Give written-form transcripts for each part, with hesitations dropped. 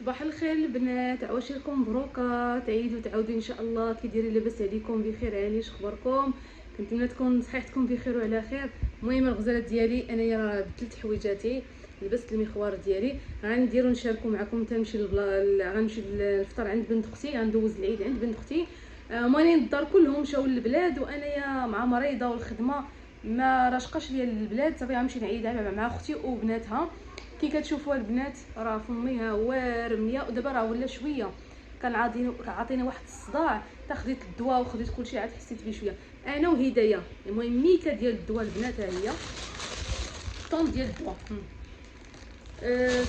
صباح الخير البنات، عواشركم مبروكه، تعيدوا تعاودوا ان شاء الله. كي دايرين؟ لاباس عليكم؟ بخير؟ هانيش اخباركم؟ كنتمنى تكون صحيحتكم بخير وعلى خير. المهم الغزاله ديالي انايا راه بدلت حويجاتي، لبست المخوار ديالي، غنديرو نشاركو معكم. تنمشي غنمشي نفطر عند بنت اختي، غندوز العيد عند بنت اختي. مالين الدار كلهم مشاو للبلاد وانا مع مريضه والخدمه ما راشقاش ليا للبلاد. صافي غنمشي نعيد مع اختي وبناتها. كي كتشوفوا البنات راه فميها وارميه، ودابا راه ولا شويه كنعطيني واحد الصداع. خديت الدواء وخديت كلشي عاد حسيت بيه شويه انا وهدايه. المهم ميكا ديال الدواء البنات، ها هي طون ديال الدواء.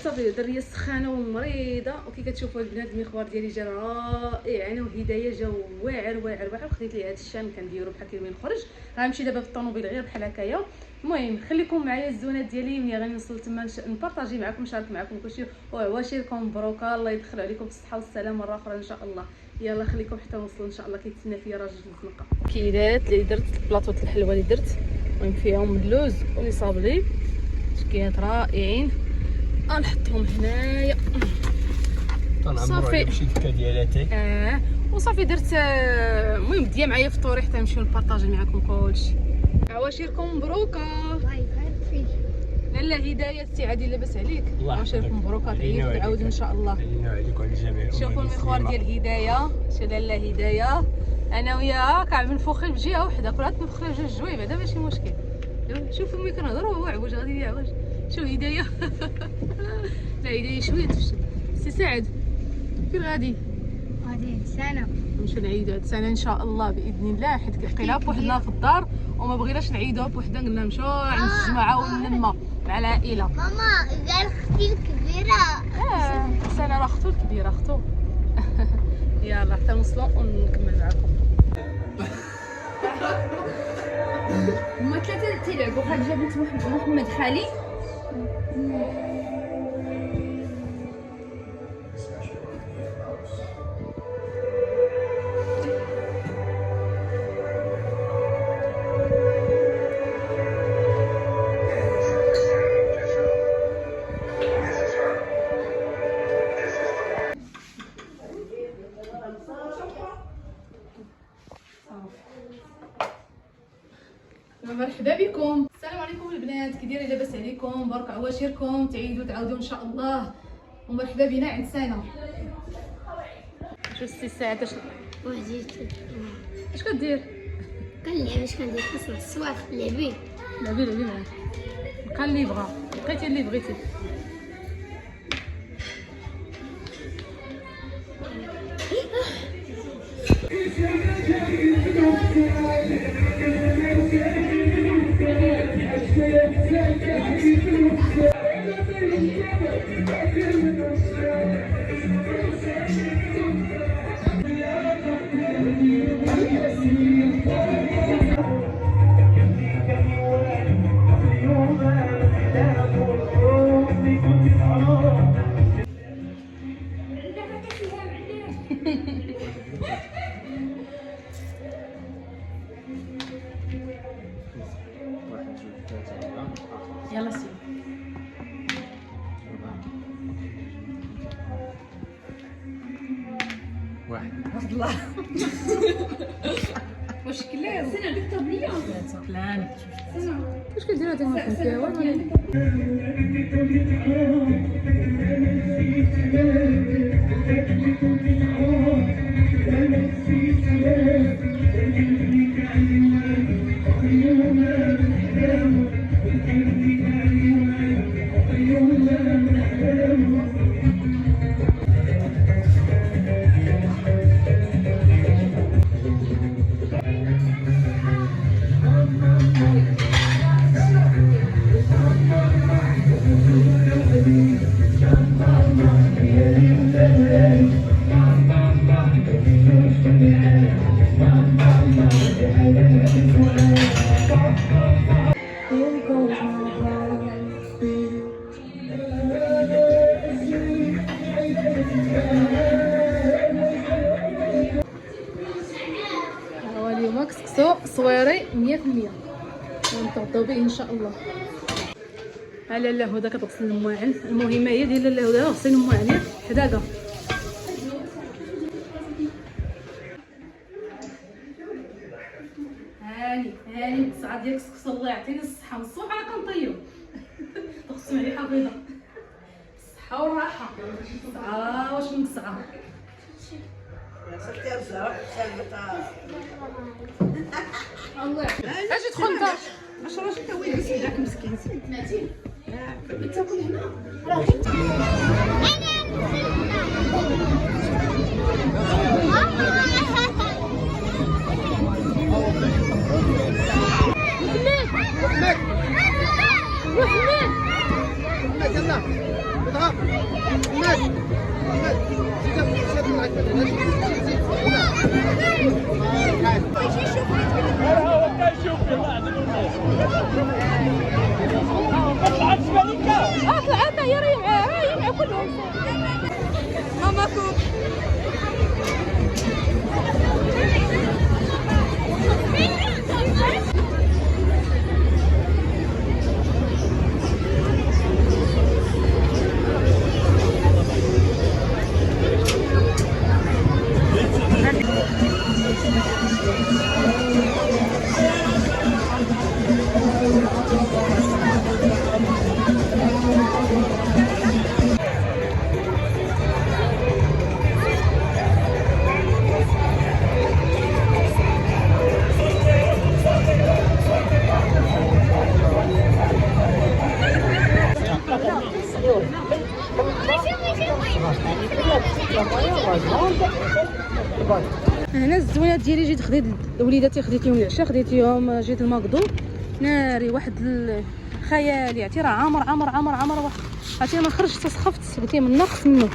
صافي دريه سخانه ومريضه. وكي كتشوفوا البنات المخوار ديالي جا رائع، انا وهدايه جا واعر واعر واعر. خديت ليه هذا الشان كنديرو بحال كي نخرج. غنمشي دابا في الطوموبيل غير بحال هكايا. المهم خليكم معايا الزونات ديالي، ملي غادي نوصل تما نبارطاجي معكم، نشارك معكم كلشي. وعواشركم مبروكه، الله يدخل عليكم بالصحه والسلامه مره اخرى ان شاء الله. يلا خليكم حتى نوصلوا ان شاء الله. كيتسنى فيا راجل في الزنقه. كيدات اللي درت البلاطو الحلوه اللي درت، المهم فيهم اللوز ولي صابلي شكيات رائعين. غنحطهم هنايا صافي. شي دكه ديالاتي وصافي درت. المهم ديا معايا فطوري حتى نمشيو نبارطاجي معكم كلشي. عواشركم مبروكه. الله يبارك فيك. لاله هدايه سي عادي لاباس عليك؟ عواشركم مبروكه، تعيدوا علينا تعاودوا ان شاء الله. علينا وعليكم على الجميع. شوفوا المخوار ديال هدايه، شي لاله هدايه. انا وياها كاع منفوخين بجهه وحده، كل واحد تنفخ جوج جويبه، هذا ماشي مشكل. شوفوا ملي كنهضروا هو عوج غادي يعوج. شوف هدايه لا هدايه شويه تفشل. سي سعد فين غادي؟ غادي سنة نمشيو نعيدو هاد السنه ان شاء الله باذن الله، حيت بقينا بوحدنا في الدار وما بغيناش نعيدوها بوحدنا. قلنا نمشيو عند الجماعه والنمه مع العائله. ماما قال اختي الكبيرة. بس انا راه اختو الكبيره اختو. يلا حتى نوصلوا ونكمل معكم. هما ثلاثة تيلعبوا، خديجة بنت محمد خالي. مرحبا بكم، السلام عليكم البنات، كي دايرين؟ لاباس عليكم؟ بارك عواشركم، تعيدوا تعاودوا ان شاء الله. ومرحبا بنا عند سنه. شو السي سعد اش كدير؟ كنلعب. اش كندير؟ كنصنع الصواف. لعبي لعبي معاه، بقى اللي بغا، بقيتي اللي بغيتي. يلا سي واحد الله. واش كلاو؟ سنة ديك الطبلية. لا واش كديروا هذا ما فهمت والو. اليوم كسكسو صويري 100%، ونتغداو به ان شاء الله. لاله هدى كتغسل المواعن. المهمه هي ديال لاله هدى غسل المواعن حداقه. هاني القصعه ديالك سكسو الله يعطيني الصحه والصوت انا كنطيب. تغسل عليه حفيظه الصحه والراحه. قصعه واش من قصعه الله اجي دخل الدار. اش راجل تا وين سيداك مسكين سمعتي تاكل هنا اطلع يا ريم كلهم ماماكم. هنا الزوينات ديالي جيت خديت وليداتي خديتيهم العشاء خديتيهم جيت الماكدو ناري واحد الخيالي عرفتي راه عامر واحد عرفتي ما خرجت تسخفت قلت من ناقص منه.